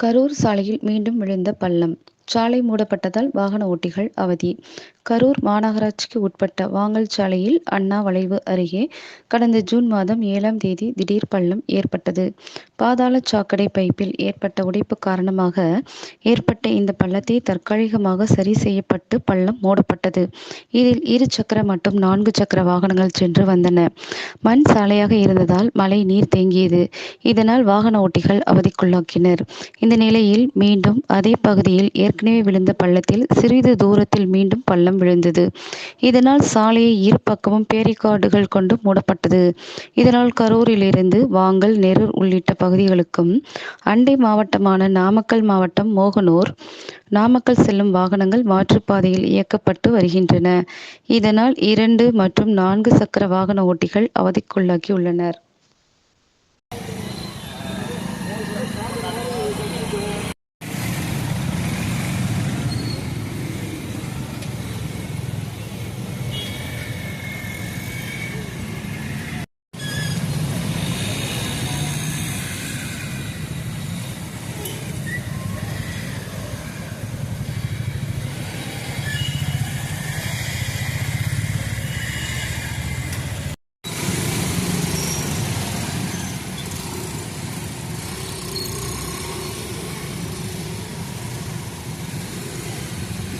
கரூர் சாலையில் மீண்டும் விழுந்த பள்ளம். சாலை மூடப்பட்டதால் வாகன ஓட்டிகள் அவதி. கரூர் மாநகராட்சிக்கு உட்பட்ட வாங்கல் சாலையில் அண்ணா வளைவு அருகே கடந்த ஜூன் மாதம் 7ஆம் தேதி திடீர் பள்ளம் ஏற்பட்டது. பாதாள சாக்கடை பைப்பில் ஏற்பட்ட உடைப்பு காரணமாக ஏற்பட்ட இந்த பள்ளத்தை தற்காலிகமாக சரி செய்யப்பட்டு பள்ளம் மூடப்பட்டது. இதில் 2 சக்கர மற்றும் 4 சக்கர வாகனங்கள் சென்று வந்தன. மண் சாலையாக இருந்ததால் மழை நீர் தேங்கியது. இதனால் வாகன ஓட்டிகள் அவதிக்குள்ளாக்கினர். இந்த நிலையில் மீண்டும் அதே பகுதியில் ஏற்கனவே விழுந்த பள்ளத்தில் சிறிது தூரத்தில் மீண்டும் பள்ளம் விழுந்தது. இதனால் சாலையை இரு பக்கமும் பேரிகார்டுகள் கொண்டு மூடப்பட்டது. இதனால் கரூரிலிருந்து வாங்கல், நெரூர் உள்ளிட்ட பகுதிகளுக்கும், அண்டை மாவட்டமான நாமக்கல் மாவட்டம் மோகனூர், நாமக்கல் செல்லும் வாகனங்கள் மாற்றுப்பாதையில் இயக்கப்பட்டு வருகின்றன. இதனால் 2 மற்றும் 4 சக்கர வாகன ஓட்டிகள் அவதிக்குள்ளாகியுள்ளனர்.